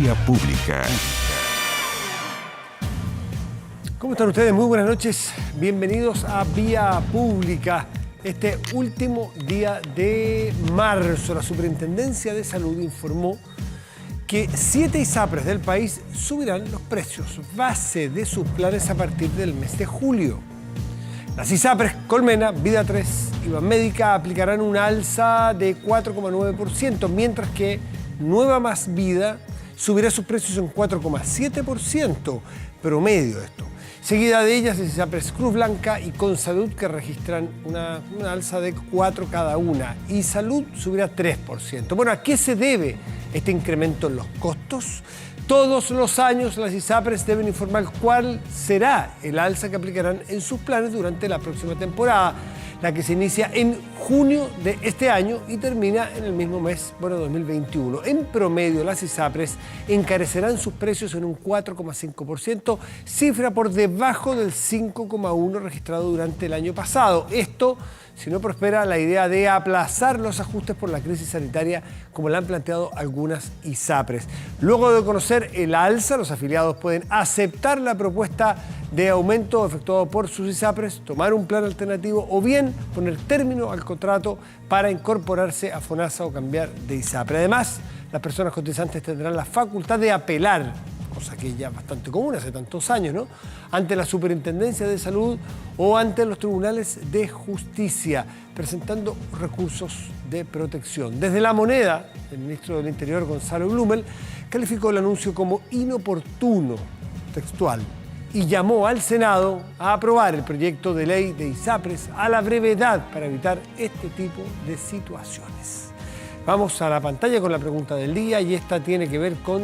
Vía Pública. ¿Cómo están ustedes? Muy buenas noches. Bienvenidos a Vía Pública. Este último día de marzo, la Superintendencia de Salud informó que 7 ISAPRES del país subirán los precios base de sus planes a partir del mes de julio. Las ISAPRES Colmena, Vida 3 y Banmédica aplicarán una alza de 4,9%, mientras que Nueva Más Vida subirá sus precios en 4,7%, promedio esto. Seguida de ellas, las ISAPRES Cruz Blanca y Consalud, que registran una alza de 4 cada una, y Salud subirá 3%. Bueno, ¿a qué se debe este incremento en los costos? Todos los años las ISAPRES deben informar cuál será el alza que aplicarán en sus planes durante la próxima temporada, la que se inicia en junio de este año y termina en el mismo mes, 2021. En promedio, las ISAPRES encarecerán sus precios en un 4,5%, cifra por debajo del 5,1% registrado durante el año pasado. Esto si no prospera la idea de aplazar los ajustes por la crisis sanitaria, como la han planteado algunas ISAPRES. Luego de conocer el alza, los afiliados pueden aceptar la propuesta de aumento efectuado por sus ISAPRES, tomar un plan alternativo o bien poner término al contrato para incorporarse a FONASA o cambiar de ISAPRE. Además, las personas cotizantes tendrán la facultad de apelar, cosa que ya es bastante común hace tantos años, ¿no?, ante la Superintendencia de Salud o ante los tribunales de justicia, presentando recursos de protección. Desde La Moneda, el ministro del Interior, Gonzalo Blumel, calificó el anuncio como inoportuno, textual, y llamó al Senado a aprobar el proyecto de ley de ISAPRES a la brevedad para evitar este tipo de situaciones. Vamos a la pantalla con la pregunta del día, y esta tiene que ver con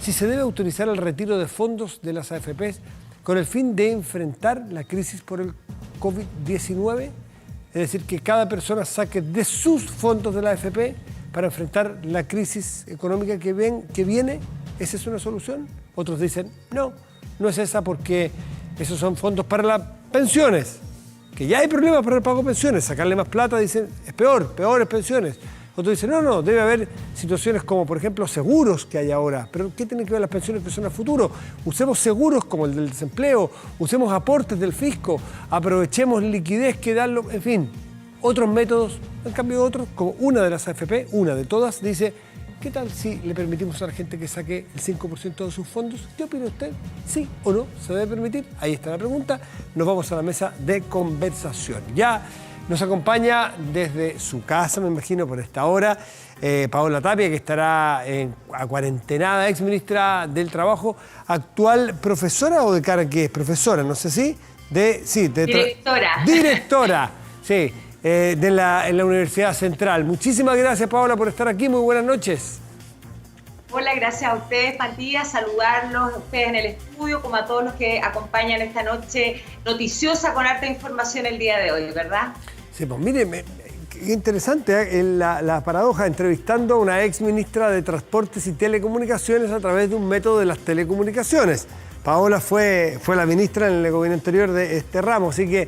si se debe autorizar el retiro de fondos de las AFPs con el fin de enfrentar la crisis por el COVID-19. Es decir, que cada persona saque de sus fondos de la AFP para enfrentar la crisis económica que viene. ¿Esa es una solución? Otros dicen, no es esa, porque esos son fondos para las pensiones, que ya hay problemas para el pago de pensiones. Sacarle más plata, dicen, es peores pensiones. Otros dicen, no, debe haber situaciones como, por ejemplo, seguros que hay ahora. Pero ¿qué tienen que ver las pensiones que son a futuro? Usemos seguros como el del desempleo, usemos aportes del fisco, aprovechemos liquidez que dan, en fin, otros métodos. En cambio, otros, como una de las AFP, una de todas, dice, ¿qué tal si le permitimos a la gente que saque el 5% de sus fondos? ¿Qué opina usted? ¿Sí o no se debe permitir? Ahí está la pregunta. Nos vamos a la mesa de conversación. Ya nos acompaña desde su casa, me imagino, por esta hora, Paola Tapia, que estará acuarentenada, exministra del Trabajo, actual profesora o decana, ¿qué es? Profesora, no sé si. Directora. Directora, sí, en la Universidad Central. Muchísimas gracias, Paola, por estar aquí. Muy buenas noches. Hola, gracias a ustedes, Matías, saludarlos a ustedes en el estudio, como a todos los que acompañan esta noche noticiosa con harta información el día de hoy, ¿verdad? Sí, pues mire, qué interesante, la paradoja, entrevistando a una ex ministra de Transportes y Telecomunicaciones a través de un método de las telecomunicaciones. Paola fue la ministra en el gobierno anterior de este ramo, así que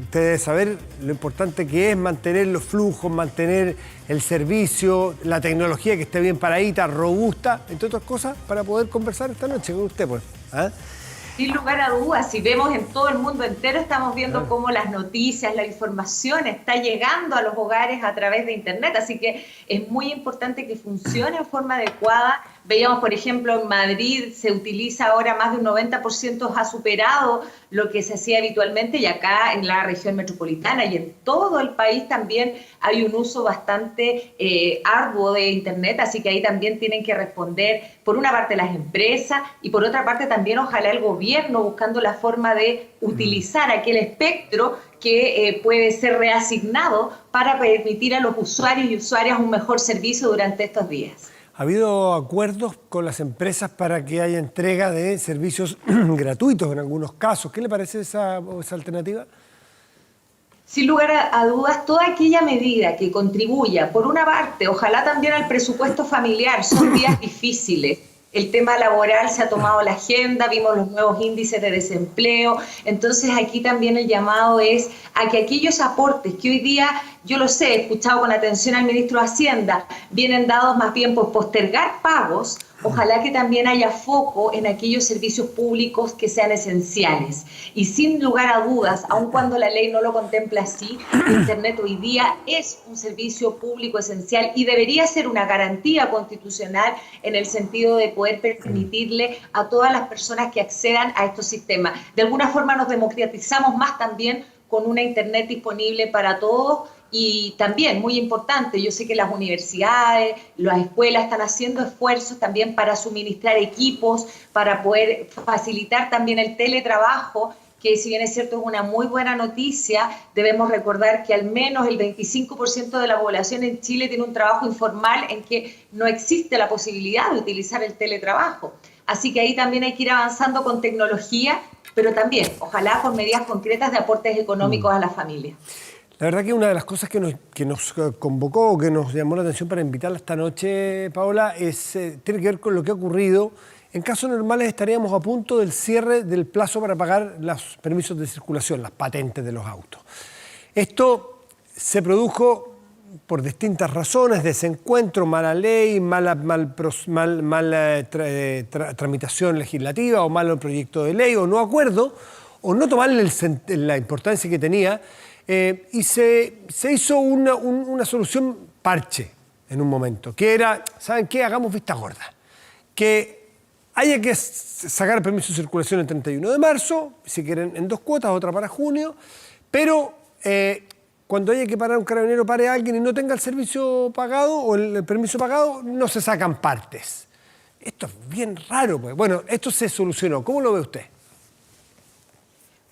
usted debe saber lo importante que es mantener los flujos, mantener el servicio, la tecnología que esté bien paradita, robusta, entre otras cosas, para poder conversar esta noche con usted, pues. ¿Ah? Sin lugar a dudas, si vemos en todo el mundo entero, estamos viendo cómo las noticias, la información está llegando a los hogares a través de Internet, así que es muy importante que funcione en forma adecuada. Veíamos, por ejemplo, en Madrid se utiliza ahora más de un 90%, ha superado lo que se hacía habitualmente, y acá en la región metropolitana y en todo el país también hay un uso bastante arduo de Internet, así que ahí también tienen que responder, por una parte, las empresas y por otra parte también ojalá el gobierno, buscando la forma de utilizar aquel espectro que puede ser reasignado para permitir a los usuarios y usuarias un mejor servicio durante estos días. ¿Ha habido acuerdos con las empresas para que haya entrega de servicios gratuitos en algunos casos? ¿Qué le parece esa alternativa? Sin lugar a dudas, toda aquella medida que contribuya, por una parte, ojalá también al presupuesto familiar, son días difíciles. El tema laboral se ha tomado la agenda, vimos los nuevos índices de desempleo, entonces aquí también el llamado es a que aquellos aportes que hoy día yo lo sé, he escuchado con atención al ministro de Hacienda, vienen dados más bien por postergar pagos. Ojalá que también haya foco en aquellos servicios públicos que sean esenciales. Y sin lugar a dudas, aun cuando la ley no lo contempla así, Internet hoy día es un servicio público esencial y debería ser una garantía constitucional en el sentido de poder permitirle a todas las personas que accedan a estos sistemas. De alguna forma nos democratizamos más también con una Internet disponible para todos. Y también, muy importante, yo sé que las universidades, las escuelas están haciendo esfuerzos también para suministrar equipos, para poder facilitar también el teletrabajo, que si bien es cierto es una muy buena noticia, debemos recordar que al menos el 25% de la población en Chile tiene un trabajo informal en que no existe la posibilidad de utilizar el teletrabajo. Así que ahí también hay que ir avanzando con tecnología, pero también, ojalá con medidas concretas de aportes económicos a las familias. La verdad que una de las cosas que nos convocó, que nos llamó la atención para invitarla esta noche, Paola, tiene que ver con lo que ha ocurrido. En casos normales estaríamos a punto del cierre del plazo para pagar los permisos de circulación, las patentes de los autos. Esto se produjo por distintas razones, desencuentro, mala ley, mala tramitación legislativa o malo proyecto de ley o no acuerdo, o no tomarle la importancia que tenía. Y se hizo una solución parche en un momento, que era, ¿saben qué? Hagamos vista gorda. Que haya que sacar el permiso de circulación el 31 de marzo, si quieren en 2 cuotas, otra para junio, pero cuando haya que parar un carabinero, pare a alguien y no tenga el servicio pagado o el permiso pagado, no se sacan partes. Esto es bien raro, pues. Bueno, esto se solucionó. ¿Cómo lo ve usted?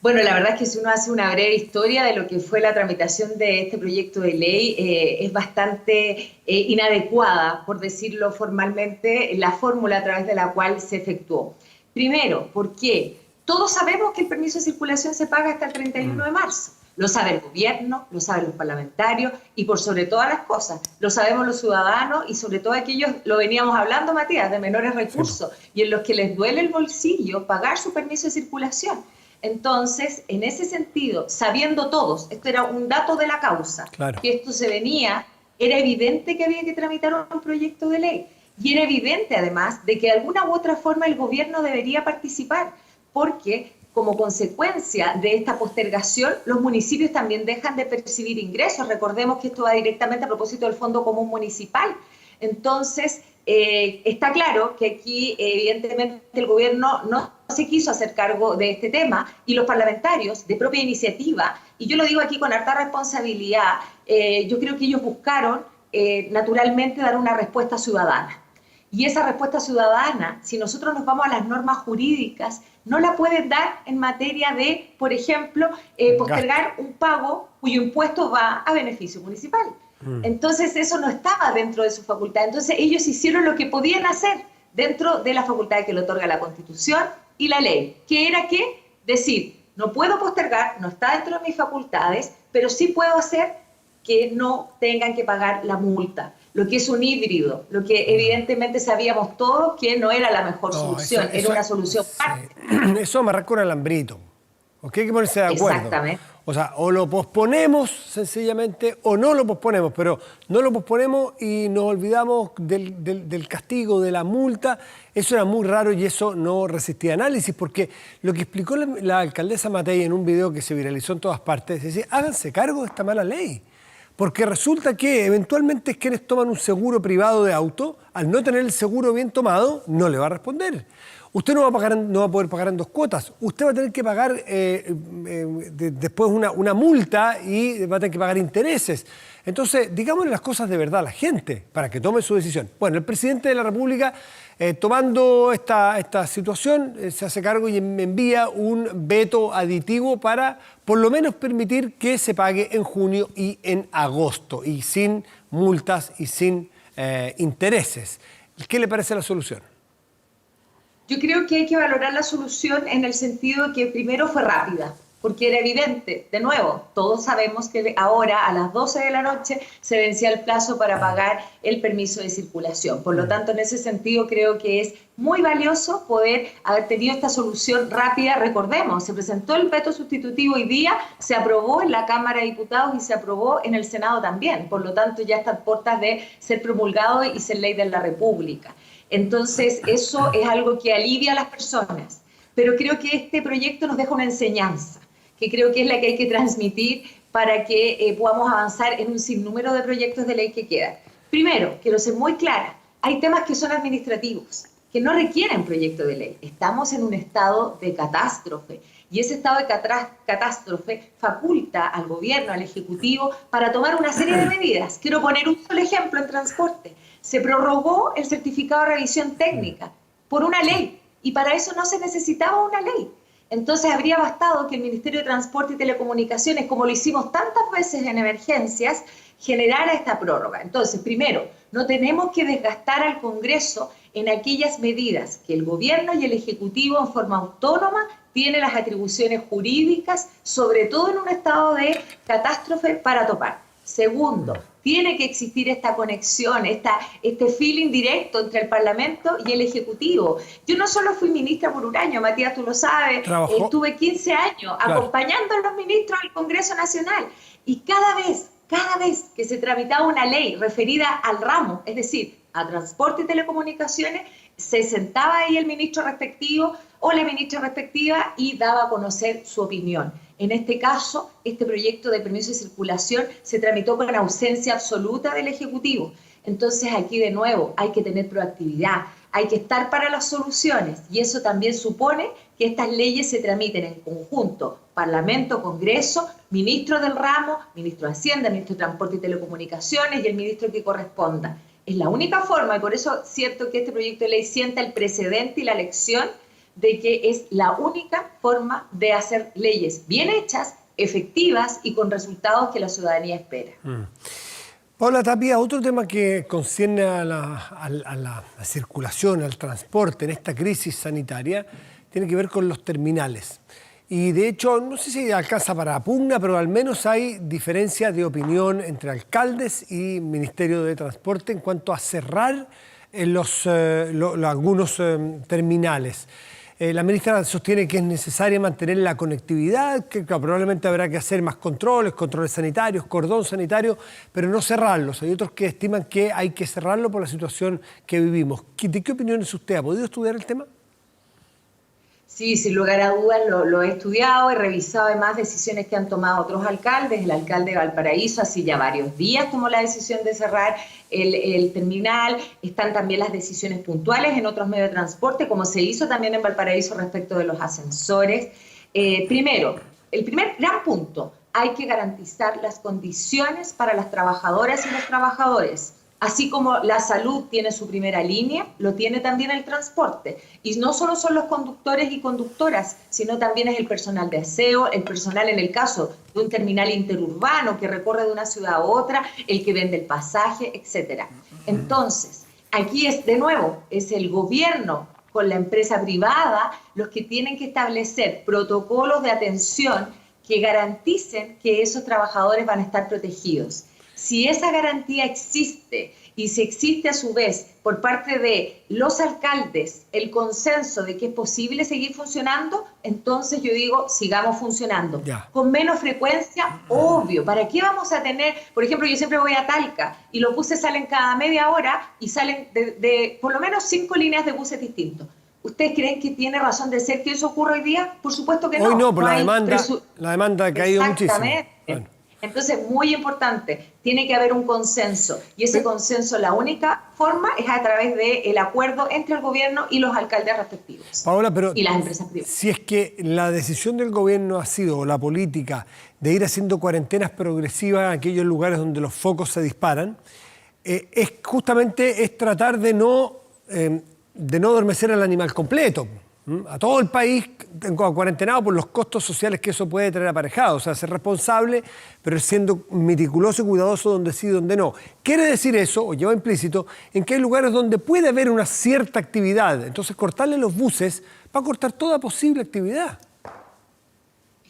Bueno, la verdad es que si uno hace una breve historia de lo que fue la tramitación de este proyecto de ley, es bastante inadecuada, por decirlo formalmente, la fórmula a través de la cual se efectuó. Primero, ¿por qué? Todos sabemos que el permiso de circulación se paga hasta el 31 de marzo. Lo sabe el gobierno, lo saben los parlamentarios y por sobre todas las cosas, lo sabemos los ciudadanos y sobre todo aquellos, lo veníamos hablando, Matías, de menores recursos y en los que les duele el bolsillo pagar su permiso de circulación. Entonces, en ese sentido, sabiendo todos, esto era un dato de la causa, claro, que esto se venía, era evidente que había que tramitar un proyecto de ley. Y era evidente, además, de que de alguna u otra forma el gobierno debería participar, porque como consecuencia de esta postergación, los municipios también dejan de percibir ingresos. Recordemos que esto va directamente a propósito del Fondo Común Municipal. Entonces, está claro que aquí, evidentemente, el gobierno no se quiso hacer cargo de este tema y los parlamentarios, de propia iniciativa, y yo lo digo aquí con harta responsabilidad, yo creo que ellos buscaron, naturalmente, dar una respuesta ciudadana. Y esa respuesta ciudadana, si nosotros nos vamos a las normas jurídicas, no la pueden dar en materia de, por ejemplo, postergar un pago cuyo impuesto va a beneficio municipal. Entonces eso no estaba dentro de su facultad. Entonces ellos hicieron lo que podían hacer dentro de la facultad que le otorga la Constitución y la ley, que era que decir, no puedo postergar, no está dentro de mis facultades, pero sí puedo hacer que no tengan que pagar la multa, lo que es un híbrido, lo que evidentemente sabíamos todos que no era la mejor solución, era una solución parte. Eso amarrar con alambrito, ¿ok? Hay que ponerse de acuerdo. Exactamente. O sea, o lo posponemos sencillamente o no lo posponemos, pero no lo posponemos y nos olvidamos del castigo, de la multa. Eso era muy raro y eso no resistía análisis, porque lo que explicó la alcaldesa Matei en un video que se viralizó en todas partes, es decir, háganse cargo de esta mala ley. Porque resulta que eventualmente quienes toman un seguro privado de auto, al no tener el seguro bien tomado, no le va a responder. Usted no va a poder pagar en 2 cuotas. Usted va a tener que pagar después una multa y va a tener que pagar intereses. Entonces, digámosle las cosas de verdad a la gente para que tome su decisión. Bueno, el presidente de la República, tomando esta situación, se hace cargo y envía un veto aditivo para por lo menos permitir que se pague en junio y en agosto, y sin multas y sin intereses. ¿Qué le parece la solución? Yo creo que hay que valorar la solución en el sentido de que primero fue rápida. porque era evidente, de nuevo, todos sabemos que ahora a las 12 de la noche se vencía el plazo para pagar el permiso de circulación. Por lo tanto, en ese sentido creo que es muy valioso poder haber tenido esta solución rápida. Recordemos, se presentó el veto sustitutivo hoy día, se aprobó en la Cámara de Diputados y se aprobó en el Senado también. Por lo tanto, ya está a puertas de ser promulgado y ser ley de la República. Entonces, eso es algo que alivia a las personas. Pero creo que este proyecto nos deja una enseñanza, que creo que es la que hay que transmitir para que podamos avanzar en un sinnúmero de proyectos de ley que quedan. Primero, quiero ser muy clara, hay temas que son administrativos, que no requieren proyecto de ley. Estamos en un estado de catástrofe y ese estado de catástrofe faculta al gobierno, al Ejecutivo, para tomar una serie de medidas. Quiero poner un solo ejemplo en transporte. Se prorrogó el certificado de revisión técnica por una ley y para eso no se necesitaba una ley. Entonces habría bastado que el Ministerio de Transporte y Telecomunicaciones, como lo hicimos tantas veces en emergencias, generara esta prórroga. Entonces, primero, no tenemos que desgastar al Congreso en aquellas medidas que el Gobierno y el Ejecutivo en forma autónoma tienen las atribuciones jurídicas, sobre todo en un estado de catástrofe, para topar. Segundo, tiene que existir esta conexión, este feeling directo entre el Parlamento y el Ejecutivo. Yo no solo fui ministra por un año, Matías, tú lo sabes, estuve 15 años acompañando a los ministros al Congreso Nacional y cada vez que se tramitaba una ley referida al ramo, es decir, a transporte y telecomunicaciones, se sentaba ahí el ministro respectivo o la ministra respectiva y daba a conocer su opinión. En este caso, este proyecto de permiso de circulación se tramitó con ausencia absoluta del Ejecutivo. Entonces, aquí de nuevo hay que tener proactividad, hay que estar para las soluciones y eso también supone que estas leyes se tramiten en conjunto, Parlamento, Congreso, ministro del ramo, ministro de Hacienda, ministro de Transporte y Telecomunicaciones y el ministro que corresponda. Es la única forma, y por eso siento que este proyecto de ley sienta el precedente y la lección de que es la única forma de hacer leyes bien hechas, efectivas y con resultados que la ciudadanía espera. Paula Tapia, otro tema que concierne a la circulación, al transporte en esta crisis sanitaria, tiene que ver con los terminales. Y de hecho, no sé si alcanza para pugna, pero al menos hay diferencia de opinión entre alcaldes y Ministerio de Transporte en cuanto a cerrar algunos terminales. La ministra sostiene que es necesaria mantener la conectividad, que probablemente habrá que hacer más controles sanitarios, cordón sanitario, pero no cerrarlos. Hay otros que estiman que hay que cerrarlo por la situación que vivimos. ¿De qué opinión es usted? ¿Ha podido estudiar el tema? Sí, sin lugar a dudas lo he estudiado, he revisado además decisiones que han tomado otros alcaldes. El alcalde de Valparaíso hace ya varios días tomó la decisión de cerrar el terminal. Están también las decisiones puntuales en otros medios de transporte, como se hizo también en Valparaíso respecto de los ascensores. Primero, el primer gran punto, hay que garantizar las condiciones para las trabajadoras y los trabajadores. Así como la salud tiene su primera línea, lo tiene también el transporte. Y no solo son los conductores y conductoras, sino también es el personal de aseo, el personal en el caso de un terminal interurbano que recorre de una ciudad a otra, el que vende el pasaje, etc. Entonces, aquí es de nuevo, es el gobierno con la empresa privada los que tienen que establecer protocolos de atención que garanticen que esos trabajadores van a estar protegidos. Si esa garantía existe y si existe a su vez por parte de los alcaldes el consenso de que es posible seguir funcionando, entonces yo digo, sigamos funcionando. Con menos frecuencia, obvio. ¿Para qué vamos a tener? Por ejemplo, yo siempre voy a Talca y los buses salen cada media hora y salen de por lo menos 5 líneas de buses distintos. ¿Ustedes creen que tiene razón de ser que eso ocurre hoy día? Por supuesto que no. Hoy no, por la demanda ha caído muchísimo. Bueno. Entonces, muy importante, tiene que haber un consenso. Y ese consenso, la única forma es a través del acuerdo entre el gobierno y los alcaldes respectivos. Paola, pero y las empresas privadas. Si es que la decisión del gobierno ha sido, o la política, de ir haciendo cuarentenas progresivas en aquellos lugares donde los focos se disparan, es justamente tratar de no adormecer al animal completo. A todo el país cuarentenado por los costos sociales que eso puede traer aparejado. O sea, ser responsable, pero siendo meticuloso y cuidadoso donde sí y donde no. Quiere decir eso, o lleva implícito, en que hay lugares donde puede haber una cierta actividad. Entonces, cortarle los buses va a cortar toda posible actividad.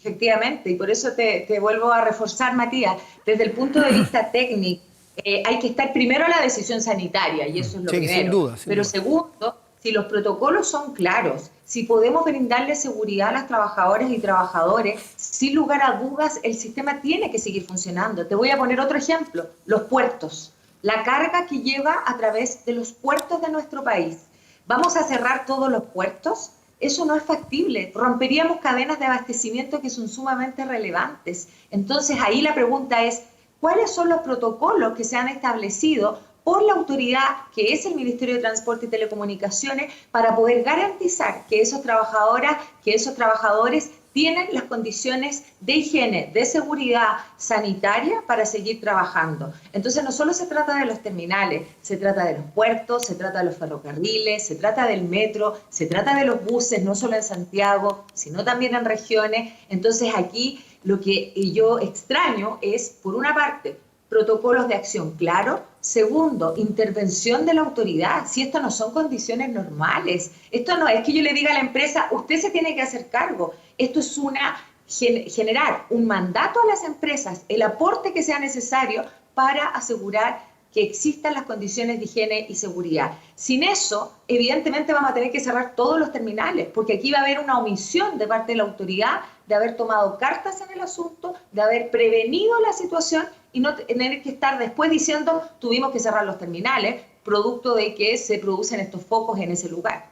Efectivamente, y por eso te vuelvo a reforzar, Matías, desde el punto de vista técnico, hay que estar primero a la decisión sanitaria, y eso es lo primero. Sin duda. Pero segundo, si los protocolos son claros, si podemos brindarle seguridad a las trabajadoras y trabajadores, sin lugar a dudas, el sistema tiene que seguir funcionando. Te voy a poner otro ejemplo, los puertos. La carga que lleva a través de los puertos de nuestro país. ¿Vamos a cerrar todos los puertos? Eso no es factible. Romperíamos cadenas de abastecimiento que son sumamente relevantes. Entonces, ahí la pregunta es, ¿cuáles son los protocolos que se han establecido por la autoridad, que es el Ministerio de Transporte y Telecomunicaciones, para poder garantizar que esas trabajadoras, que esos trabajadores tienen las condiciones de higiene, de seguridad sanitaria para seguir trabajando? Entonces no solo se trata de los terminales, se trata de los puertos, se trata de los ferrocarriles, se trata del metro, se trata de los buses, no solo en Santiago, sino también en regiones. Entonces aquí lo que yo extraño es, por una parte, protocolos de acción claros. Segundo, intervención de la autoridad. Si esto no son condiciones normales, esto no es que yo le diga a la empresa, usted se tiene que hacer cargo. Esto es generar un mandato a las empresas, el aporte que sea necesario para asegurar que existan las condiciones de higiene y seguridad. Sin eso, evidentemente vamos a tener que cerrar todos los terminales, porque aquí va a haber una omisión de parte de la autoridad de haber tomado cartas en el asunto, de haber prevenido la situación y no tener que estar después diciendo tuvimos que cerrar los terminales, producto de que se producen estos focos en ese lugar.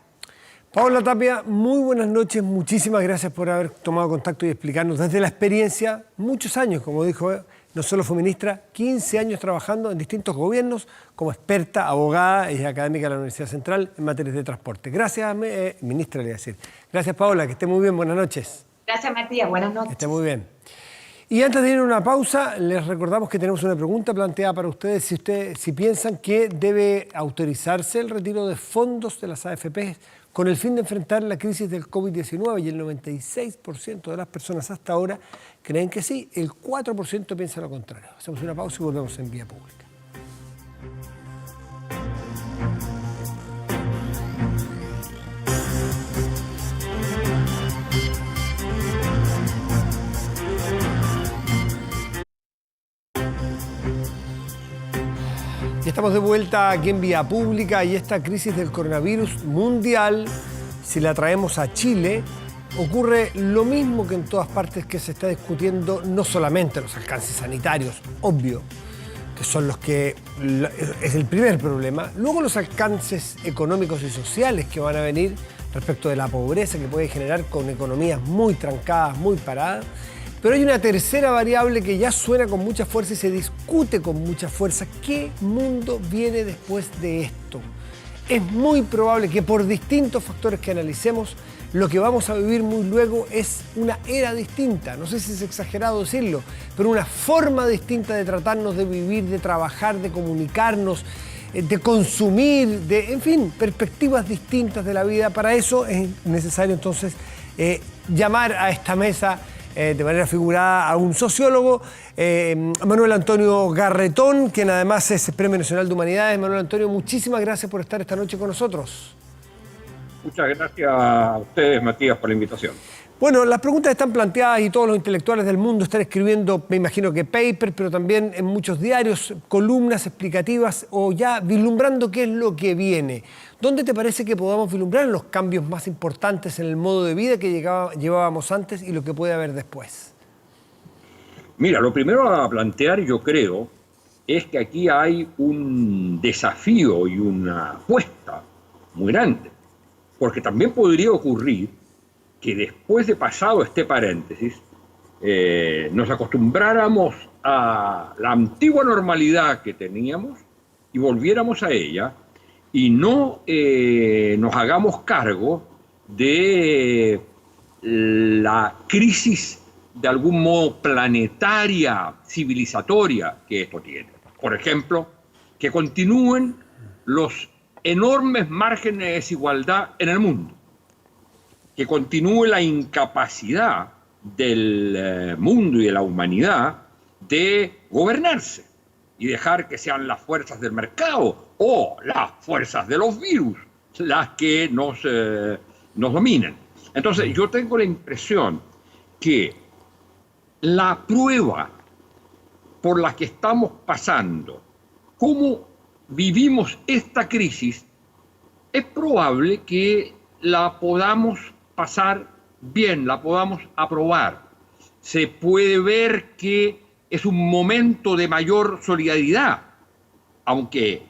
Paola Tapia, muy buenas noches, muchísimas gracias por haber tomado contacto y explicarnos desde la experiencia, muchos años, como dijo, no solo fue ministra, 15 años trabajando en distintos gobiernos como experta, abogada y académica de la Universidad Central en materias de transporte. Gracias, ministra, le voy a decir. Gracias, Paola, que esté muy bien, buenas noches. Gracias, Matías, buenas noches. Que esté muy bien. Y antes de ir a una pausa, les recordamos que tenemos una pregunta planteada para ustedes. Si piensan que debe autorizarse el retiro de fondos de las AFP con el fin de enfrentar la crisis del COVID-19, y el 96% de las personas hasta ahora creen que sí, el 4% piensa lo contrario. Hacemos una pausa y volvemos en Vía Pública. Ya estamos de vuelta aquí en Vía Pública, y esta crisis del coronavirus mundial, si la traemos a Chile, ocurre lo mismo que en todas partes, que se está discutiendo no solamente los alcances sanitarios, obvio, que son los que es el primer problema, luego los alcances económicos y sociales que van a venir respecto de la pobreza que puede generar con economías muy trancadas, muy paradas. Pero hay una tercera variable que ya suena con mucha fuerza y se discute con mucha fuerza. ¿Qué mundo viene después de esto? Es muy probable que por distintos factores que analicemos, lo que vamos a vivir muy luego es una era distinta. No sé si es exagerado decirlo, pero una forma distinta de tratarnos, de vivir, de trabajar, de comunicarnos, de consumir, en fin, perspectivas distintas de la vida. Para eso es necesario entonces llamar a esta mesa de manera figurada a un sociólogo, Manuel Antonio Garretón, quien además es Premio Nacional de Humanidades. Manuel Antonio, muchísimas gracias por estar esta noche con nosotros. Muchas gracias a ustedes, Matías, por la invitación. Bueno, las preguntas están planteadas y todos los intelectuales del mundo están escribiendo, me imagino que papers, pero también en muchos diarios, columnas explicativas o ya vislumbrando qué es lo que viene. ¿Dónde te parece que podamos vislumbrar los cambios más importantes en el modo de vida que llevábamos antes y lo que puede haber después? Mira, lo primero a plantear, yo creo, es que aquí hay un desafío y una apuesta muy grande, porque también podría ocurrir que después de pasado este paréntesis, nos acostumbráramos a la antigua normalidad que teníamos y volviéramos a ella, y no nos hagamos cargo de la crisis de algún modo planetaria, civilizatoria que esto tiene. Por ejemplo, que continúen los enormes márgenes de desigualdad en el mundo, que continúe la incapacidad del mundo y de la humanidad de gobernarse y dejar que sean las fuerzas del mercado o las fuerzas de los virus las que nos dominen. Entonces, yo tengo la impresión que la prueba por la que estamos pasando, cómo vivimos esta crisis, es probable que la podamos pasar bien, la podamos aprobar. Se puede ver que es un momento de mayor solidaridad, aunque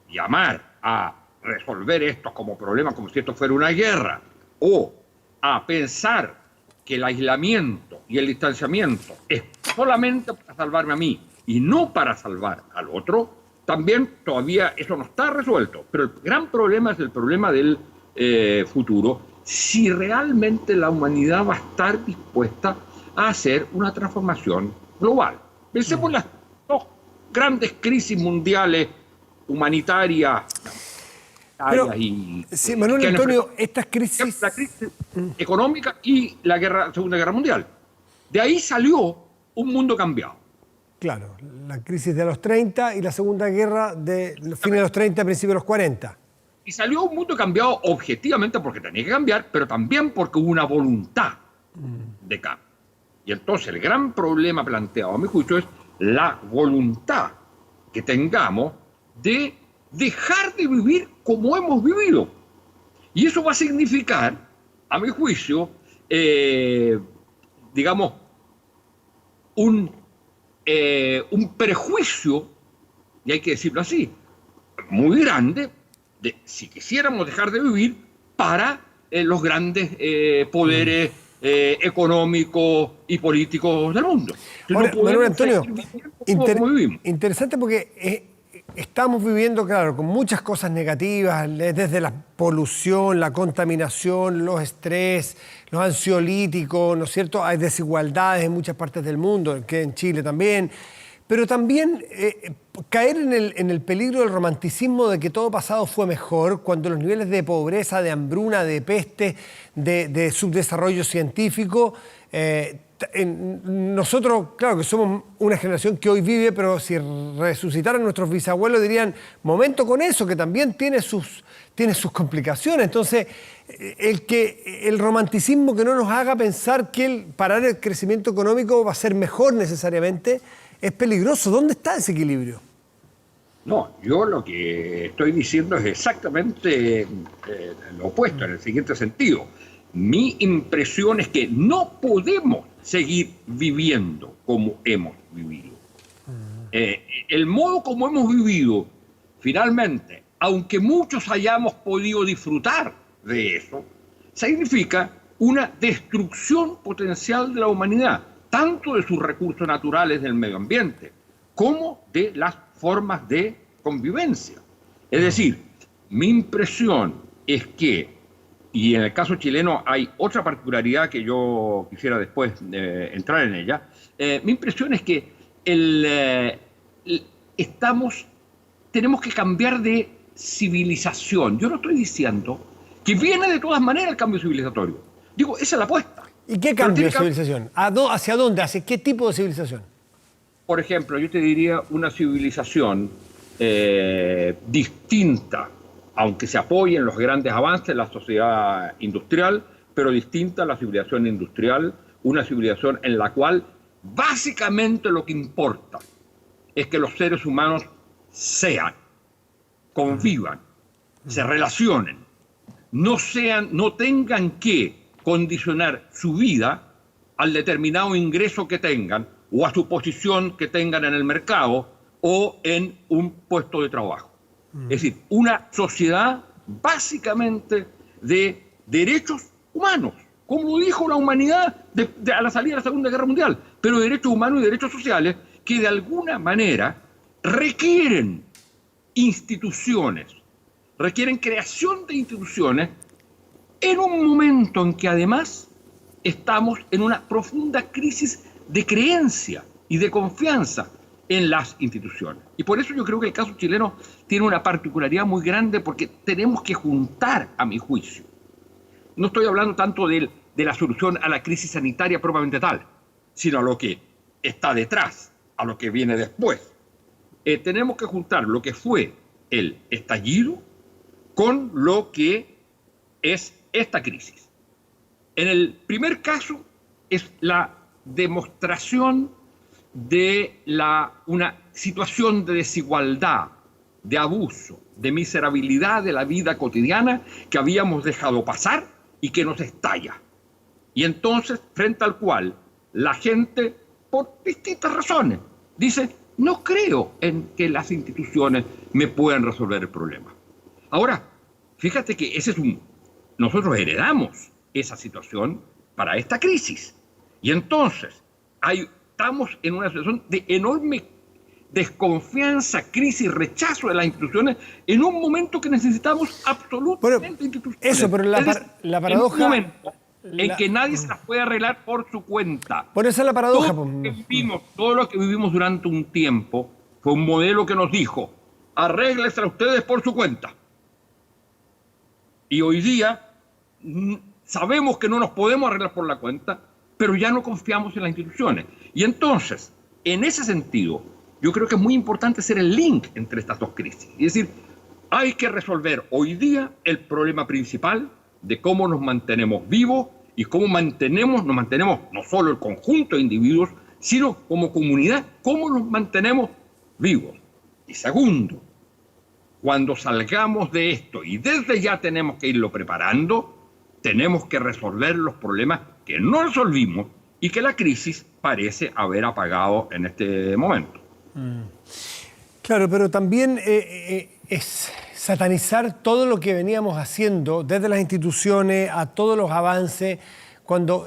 llamar a resolver esto como problema, como si esto fuera una guerra, o a pensar que el aislamiento y el distanciamiento es solamente para salvarme a mí y no para salvar al otro, también todavía eso no está resuelto. Pero el gran problema es el problema del futuro, si realmente la humanidad va a estar dispuesta a hacer una transformación global. Pensemos en las dos grandes crisis mundiales humanitarias. Pero, sí, Manuel Antonio, estas crisis... La crisis económica y la Segunda Guerra Mundial. De ahí salió un mundo cambiado. Claro, la crisis de los 30 y la Segunda Guerra de los fines de los 30, principios de los 40. Y salió un mundo cambiado objetivamente porque tenía que cambiar, pero también porque hubo una voluntad de cambio. Y entonces el gran problema planteado, a mi juicio, es la voluntad que tengamos de dejar de vivir como hemos vivido. Y eso va a significar, a mi juicio, digamos, un prejuicio, y hay que decirlo así, muy grande, de si quisiéramos dejar de vivir para los grandes poderes económicos y políticos del mundo. Ahora, Manuel Antonio, interesante porque estamos viviendo, claro, con muchas cosas negativas, desde la polución, la contaminación, los estrés, los ansiolíticos, ¿no es cierto? Hay desigualdades en muchas partes del mundo, que en Chile también, pero también caer en el peligro del romanticismo de que todo pasado fue mejor, cuando los niveles de pobreza, de hambruna, de peste, de subdesarrollo científico, nosotros, claro que somos una generación que hoy vive, pero si resucitaran nuestros bisabuelos dirían, momento con eso, que también tiene sus complicaciones. Entonces, el romanticismo que no nos haga pensar que parar el crecimiento económico va a ser mejor necesariamente, es peligroso. ¿Dónde está ese equilibrio? No, yo lo que estoy diciendo es exactamente lo opuesto, en el siguiente sentido. Mi impresión es que no podemos seguir viviendo como hemos vivido. El modo como hemos vivido, finalmente, aunque muchos hayamos podido disfrutar de eso, significa una destrucción potencial de la humanidad, tanto de sus recursos naturales del medio ambiente, como de las formas de convivencia. Es decir, mi impresión es que, y en el caso chileno hay otra particularidad que yo quisiera después entrar en ella, mi impresión es que tenemos que cambiar de civilización. Yo no estoy diciendo que viene de todas maneras el cambio civilizatorio. Digo, esa es la apuesta. ¿Y qué cambio de civilización? ¿Hacia dónde? ¿Hacia qué tipo de civilización? Por ejemplo, yo te diría una civilización distinta, aunque se apoye en los grandes avances de la sociedad industrial, pero distinta a la civilización industrial, una civilización en la cual básicamente lo que importa es que los seres humanos sean, convivan, se relacionen, no tengan que condicionar su vida al determinado ingreso que tengan o a su posición que tengan en el mercado o en un puesto de trabajo. Es decir, una sociedad básicamente de derechos humanos, como dijo la humanidad a la salida de la Segunda Guerra Mundial, pero derechos humanos y derechos sociales que de alguna manera requieren instituciones, requieren creación de instituciones en un momento en que además estamos en una profunda crisis de creencia y de confianza en las instituciones. Y por eso yo creo que el caso chileno tiene una particularidad muy grande, porque tenemos que juntar, a mi juicio. No estoy hablando tanto de la solución a la crisis sanitaria propiamente tal, sino a lo que está detrás, a lo que viene después. Tenemos que juntar lo que fue el estallido con lo que es esta crisis. En el primer caso es la demostración de una situación de desigualdad, de abuso, de miserabilidad de la vida cotidiana que habíamos dejado pasar y que nos estalla. Y entonces, frente al cual la gente, por distintas razones, dice, no creo en que las instituciones me puedan resolver el problema. Ahora, fíjate que nosotros heredamos esa situación para esta crisis. Y entonces, estamos en una situación de enorme desconfianza, crisis, rechazo de las instituciones en un momento que necesitamos absolutamente instituciones. Eso, pero la paradoja... En un momento en que nadie se las puede arreglar por su cuenta. Por esa es la paradoja. Todo lo que vivimos durante un tiempo fue un modelo que nos dijo, arréglense a ustedes por su cuenta. Y hoy día sabemos que no nos podemos arreglar por la cuenta, pero ya no confiamos en las instituciones. Y entonces, en ese sentido, yo creo que es muy importante hacer el link entre estas dos crisis. Es decir, hay que resolver hoy día el problema principal de cómo nos mantenemos vivos y cómo nos mantenemos no solo el conjunto de individuos, sino como comunidad, cómo nos mantenemos vivos. Y segundo, cuando salgamos de esto, y desde ya tenemos que irlo preparando, tenemos que resolver los problemas que no resolvimos y que la crisis parece haber apagado en este momento. Claro, pero también es satanizar todo lo que veníamos haciendo desde las instituciones a todos los avances.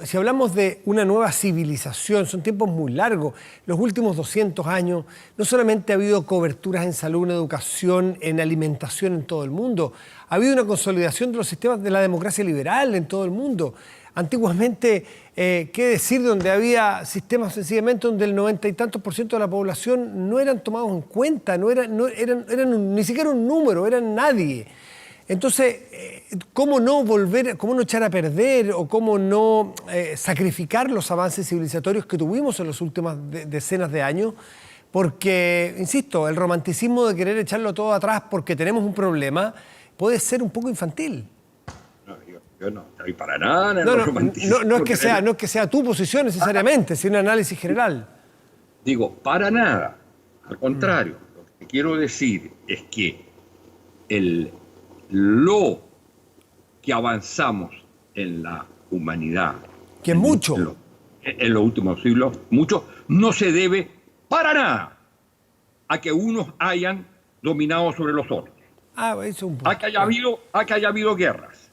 Si hablamos de una nueva civilización, son tiempos muy largos. Los últimos 200 años no solamente ha habido coberturas en salud, en educación, en alimentación en todo el mundo, ha habido una consolidación de los sistemas de la democracia liberal en todo el mundo. Antiguamente, qué decir, donde había sistemas sencillamente donde el 90 y tantos % de la población no eran tomados en cuenta, no eran ni siquiera un número, eran nadie. Entonces, ¿cómo no echar a perder o cómo no sacrificar los avances civilizatorios que tuvimos en las últimas decenas de años? Porque, insisto, el romanticismo de querer echarlo todo atrás porque tenemos un problema puede ser un poco infantil. Yo no estoy para nada en el romanticismo. No es que sea tu posición necesariamente, sino un análisis general. Digo, para nada. Al contrario, lo que quiero decir es que lo que avanzamos en la humanidad, que es mucho, en los últimos siglos, mucho, no se debe para nada a que unos hayan dominado sobre los otros, a que haya habido guerras,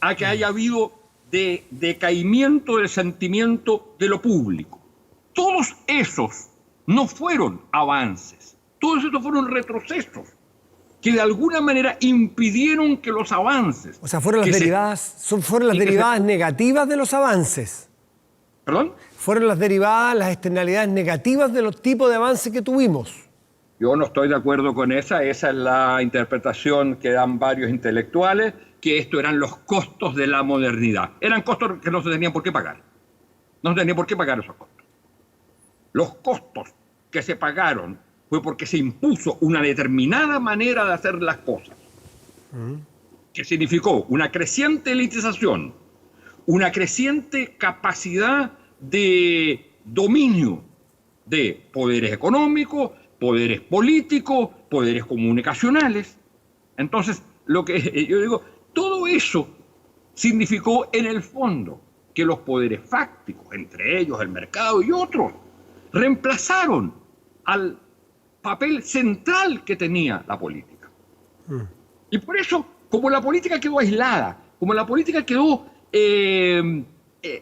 a que haya habido decaimiento del sentimiento de lo público. Todos esos no fueron avances, todos esos fueron retrocesos que de alguna manera impidieron que los avances... O sea, fueron las derivadas negativas de los avances. ¿Perdón? Fueron las derivadas, las externalidades negativas de los tipos de avances que tuvimos. Yo no estoy de acuerdo con esa es la interpretación que dan varios intelectuales, que esto eran los costos de la modernidad. Eran costos que no se tenían por qué pagar. No se tenían por qué pagar esos costos. Los costos que se pagaron fue porque se impuso una determinada manera de hacer las cosas, que significó una creciente elitización, una creciente capacidad de dominio de poderes económicos, poderes políticos, poderes comunicacionales. Entonces, lo que yo digo, todo eso significó en el fondo que los poderes fácticos, entre ellos el mercado y otros, reemplazaron al papel central que tenía la política. Y por eso, como la política quedó aislada, como la política quedó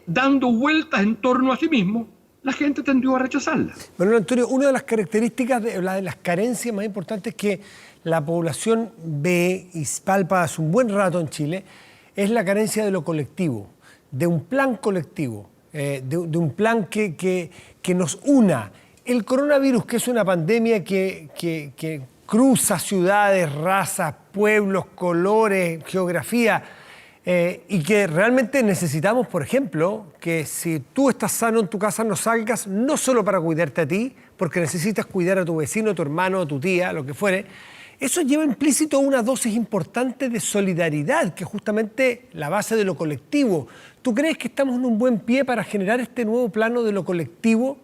dando vueltas en torno a sí mismo, la gente tendió a rechazarla. Bueno, Antonio, una de las características, de las carencias más importantes que la población ve y palpa hace un buen rato en Chile, es la carencia de lo colectivo, de un plan colectivo, de un plan que nos una. El coronavirus, que es una pandemia que cruza ciudades, razas, pueblos, colores, geografía, y que realmente necesitamos, por ejemplo, que si tú estás sano en tu casa no salgas, no solo para cuidarte a ti, porque necesitas cuidar a tu vecino, a tu hermano, a tu tía, lo que fuere, Eso lleva implícito una dosis importante de solidaridad, que es justamente la base de lo colectivo. ¿Tú crees que estamos en un buen pie para generar este nuevo plano de lo colectivo?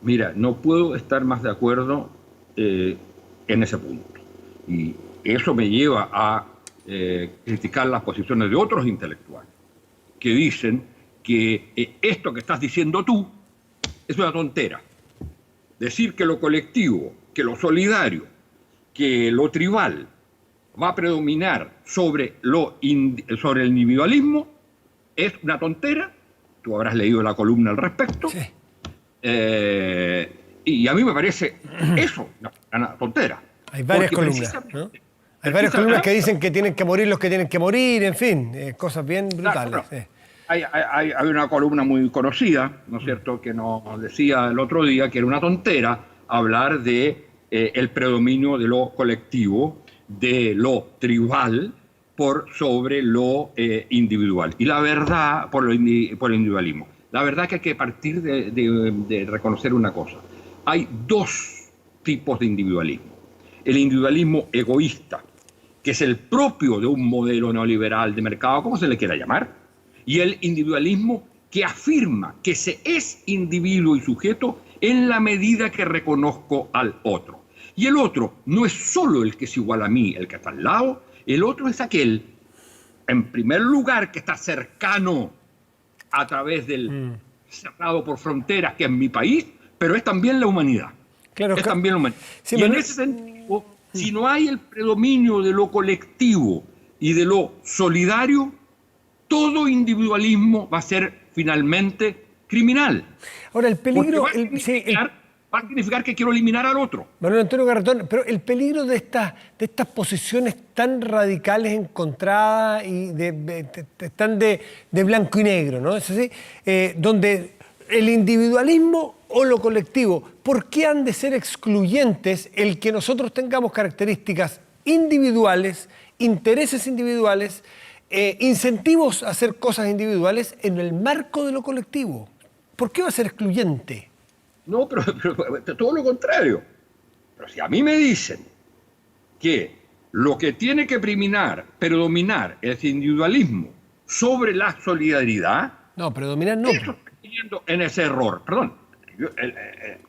Mira, no puedo estar más de acuerdo en ese punto. Y eso me lleva a criticar las posiciones de otros intelectuales que dicen que esto que estás diciendo tú es una tontera. Decir que lo colectivo, que lo solidario, que lo tribal va a predominar sobre el individualismo es una tontera. Tú habrás leído la columna al respecto. Sí. Y a mí me parece eso una tontera. Hay varias columnas, ¿no? Hay varias columnas que dicen que tienen que morir los que tienen que morir, en fin, cosas bien brutales. Claro, sí. Hay una columna muy conocida, ¿no es cierto?, que nos decía el otro día que era una tontera hablar de el predominio de lo colectivo, de lo tribal, por sobre lo individual. Y la verdad, por el individualismo. La verdad que hay que partir de reconocer una cosa. Hay dos tipos de individualismo. El individualismo egoísta, que es el propio de un modelo neoliberal de mercado, como se le quiera llamar, y el individualismo que afirma que se es individuo y sujeto en la medida que reconozco al otro. Y el otro no es solo el que es igual a mí, el que está al lado, el otro es aquel, en primer lugar, que está cercano a través del cerrado por fronteras, que es mi país, pero es también la humanidad. Claro, también la humanidad. Sí, y en ese sentido, si no hay el predominio de lo colectivo y de lo solidario, todo individualismo va a ser finalmente criminal. Ahora, el peligro... Va a significar que quiero eliminar al otro. Manuel Antonio Garretón, pero el peligro de estas posiciones tan radicales, encontradas y tan de blanco y negro, ¿no? Es así, donde el individualismo o lo colectivo, ¿por qué han de ser excluyentes el que nosotros tengamos características individuales, intereses individuales, incentivos a hacer cosas individuales en el marco de lo colectivo? ¿Por qué va a ser excluyente? No, pero todo lo contrario. Pero si a mí me dicen que lo que tiene que predominar es individualismo sobre la solidaridad... No, predominar no. Eso está yendo en ese error. Perdón,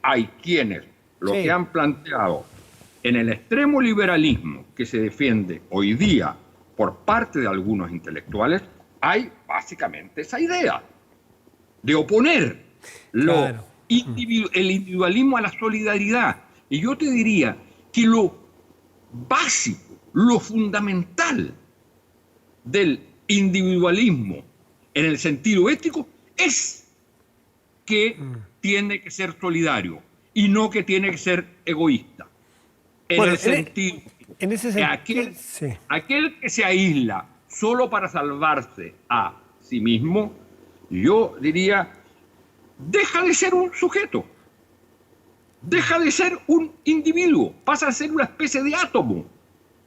hay quienes lo que han planteado en el extremo liberalismo que se defiende hoy día por parte de algunos intelectuales, hay básicamente esa idea de oponer el individualismo a la solidaridad. Y yo te diría que lo básico, lo fundamental del individualismo en el sentido ético es que tiene que ser solidario y no que tiene que ser egoísta. En ese sentido, aquel que se aísla solo para salvarse a sí mismo, yo diría, deja de ser un sujeto, deja de ser un individuo, pasa a ser una especie de átomo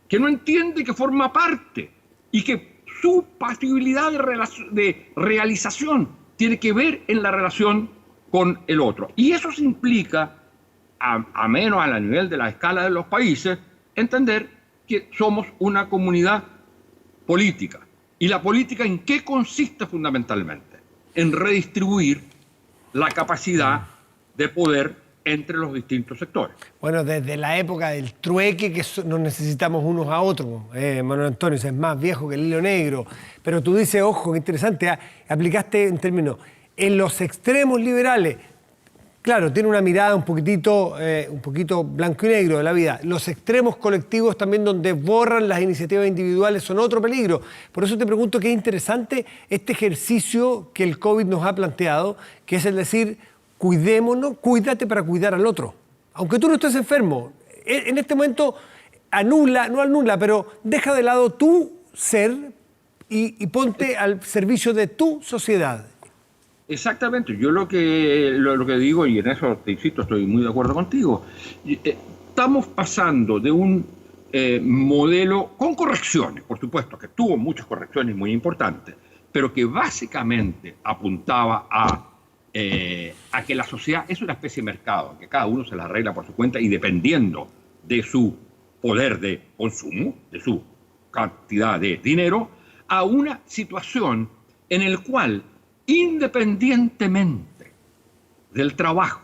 que no entiende que forma parte y que su posibilidad de realización tiene que ver en la relación con el otro. Y eso se implica, a menos a nivel de la escala de los países, entender que somos una comunidad política. ¿Y la política en qué consiste fundamentalmente? En redistribuir la capacidad de poder entre los distintos sectores. Bueno, desde la época del trueque, que nos necesitamos unos a otros, Manuel Antonio, es más viejo que el hilo negro, pero tú dices, ojo, qué interesante, aplicaste en términos, en los extremos liberales, claro, tiene una mirada un poquito blanco y negro de la vida. Los extremos colectivos también, donde borran las iniciativas individuales, son otro peligro. Por eso te pregunto qué es interesante este ejercicio que el COVID nos ha planteado, que es el decir, cuidémonos, cuídate para cuidar al otro. Aunque tú no estés enfermo, en este momento no anula, pero deja de lado tu ser y ponte al servicio de tu sociedad. Exactamente, yo lo que digo, y en eso te insisto, estoy muy de acuerdo contigo, estamos pasando de un modelo con correcciones, por supuesto, que tuvo muchas correcciones muy importantes, pero que básicamente apuntaba a que la sociedad es una especie de mercado, que cada uno se la arregla por su cuenta y dependiendo de su poder de consumo, de su cantidad de dinero, a una situación en la cual, independientemente del trabajo,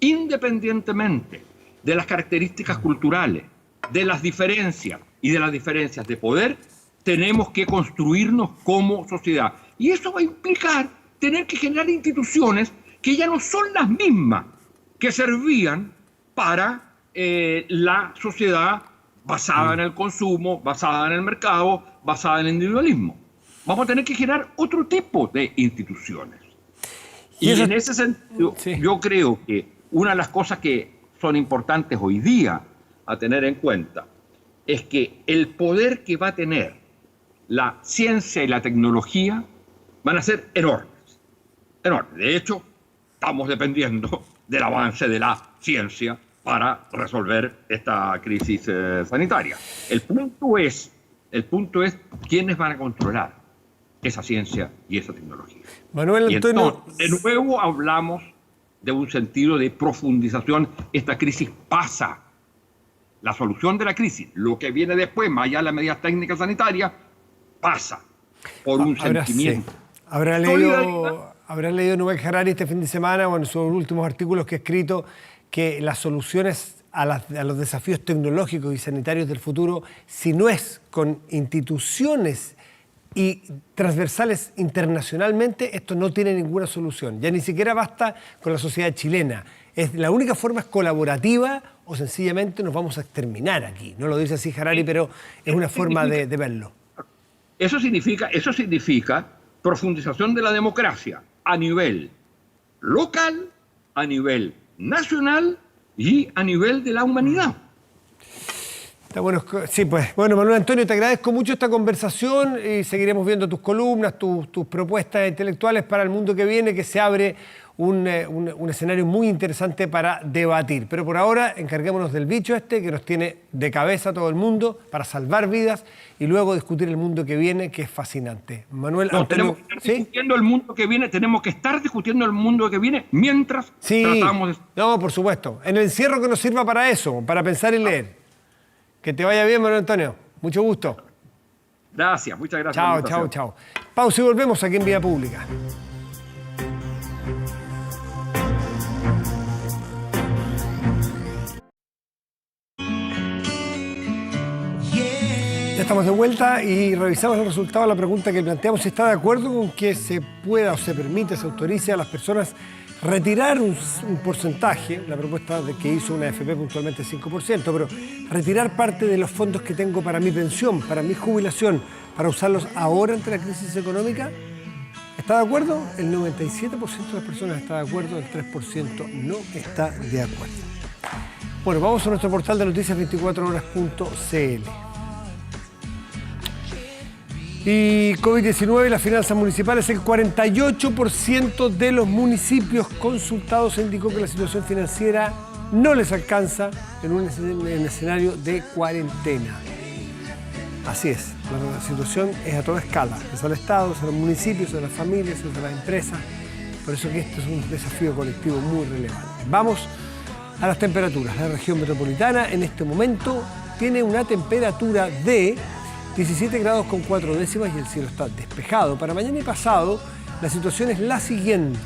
independientemente de las características culturales, de las diferencias y de las diferencias de poder, tenemos que construirnos como sociedad. Y eso va a implicar tener que generar instituciones que ya no son las mismas que servían para la sociedad basada en el consumo, basada en el mercado, basada en el individualismo. Vamos a tener que generar otro tipo de instituciones. Y en ese sentido, yo creo que una de las cosas que son importantes hoy día a tener en cuenta es que el poder que va a tener la ciencia y la tecnología van a ser enormes. Enormes. De hecho, estamos dependiendo del avance de la ciencia para resolver esta crisis sanitaria. El punto es quiénes van a controlar esa ciencia y esa tecnología. Manuel Antonio, entonces, de nuevo hablamos de un sentido de profundización. Esta crisis pasa. La solución de la crisis, lo que viene después, más allá de las medidas técnicas sanitarias, pasa por un sentimiento. Sí. Habrá leído Yuval Harari este fin de semana, o en sus últimos artículos que ha escrito, que las soluciones a los desafíos tecnológicos y sanitarios del futuro, si no es con instituciones y transversales internacionalmente, esto no tiene ninguna solución. Ya ni siquiera basta con la sociedad chilena. La única forma es colaborativa o sencillamente nos vamos a exterminar aquí. No lo dice así Harari, pero es una forma de verlo. Eso significa profundización de la democracia a nivel local, a nivel nacional y a nivel de la humanidad. Está bueno, sí, pues. Bueno, Manuel Antonio, te agradezco mucho esta conversación y seguiremos viendo tus columnas, tus propuestas intelectuales para el mundo que viene, que se abre un escenario muy interesante para debatir. Pero por ahora, encarguémonos del bicho que nos tiene de cabeza a todo el mundo para salvar vidas y luego discutir el mundo que viene, que es fascinante. Manuel Antonio, tenemos que estar discutiendo el mundo que viene, tenemos que estar discutiendo el mundo que viene mientras tratamos de... No, por supuesto. En el encierro que nos sirva para eso, para pensar y leer. Que te vaya bien, Manuel Antonio. Mucho gusto. Gracias, muchas gracias. Chao. Pausa y volvemos aquí en Vía Pública. Ya estamos de vuelta y revisamos el resultado de la pregunta que planteamos. Si está de acuerdo con que se pueda o se permite, se autorice a las personas retirar un porcentaje, la propuesta de que hizo una AFP puntualmente 5%, pero retirar parte de los fondos que tengo para mi pensión, para mi jubilación, para usarlos ahora ante la crisis económica. ¿Está de acuerdo? El 97% de las personas está de acuerdo, el 3% no está de acuerdo. Bueno, vamos a nuestro portal de noticias 24horas.cl. Y COVID-19 y las finanzas municipales, el 48% de los municipios consultados indicó que la situación financiera no les alcanza en un escenario de cuarentena. Así es, la situación es a toda escala, es al Estado, es a los municipios, es a las familias, es a las empresas. Por eso que esto es un desafío colectivo muy relevante. Vamos a las temperaturas. La región metropolitana en este momento tiene una temperatura de 17 grados con 4 décimas y el cielo está despejado. Para mañana y pasado, la situación es la siguiente.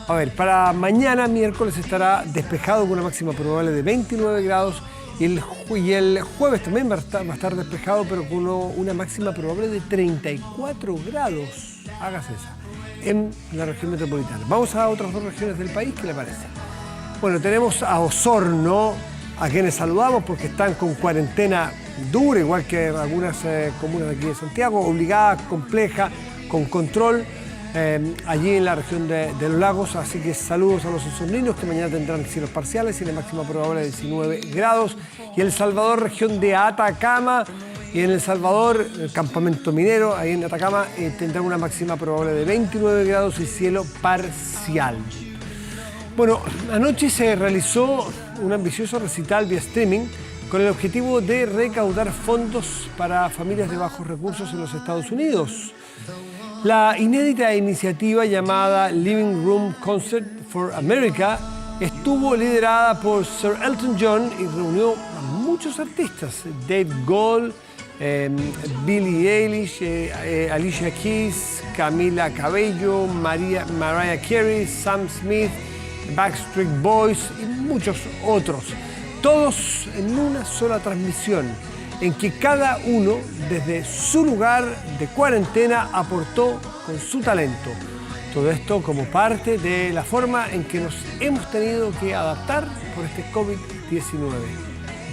A ver, para mañana, miércoles, estará despejado con una máxima probable de 29 grados y el jueves también va a estar despejado, pero con una máxima probable de 34 grados. Hágase esa. En la región metropolitana. Vamos a otras dos regiones del país, ¿qué le parece? Bueno, tenemos a Osorno, a quienes saludamos porque están con cuarentena dura, igual que algunas comunas de aquí de Santiago, obligada, compleja, con control, allí en la región de los lagos. Así que saludos a los osorninos que mañana tendrán cielos parciales y la máxima probable de 19 grados. Y El Salvador, región de Atacama, y en El Salvador, el campamento minero, ahí en Atacama, tendrán una máxima probable de 29 grados y cielo parcial. Bueno, anoche se realizó un ambicioso recital vía streaming con el objetivo de recaudar fondos para familias de bajos recursos en los Estados Unidos. La inédita iniciativa llamada Living Room Concert for America estuvo liderada por Sir Elton John y reunió a muchos muchos artistas, Dave Grohl, Billie Eilish, Alicia Keys, Camila Cabello, Mariah Carey, Sam Smith, Backstreet Boys y muchos otros. Todos en una sola transmisión, en que cada uno, desde su lugar de cuarentena, aportó con su talento. Todo esto como parte de la forma en que nos hemos tenido que adaptar por este COVID-19.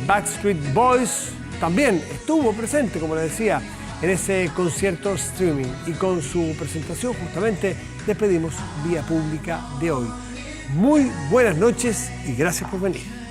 Backstreet Boys también estuvo presente, como les decía, en ese concierto streaming. Y con su presentación justamente despedimos Vía Pública de hoy. Muy buenas noches y gracias por venir.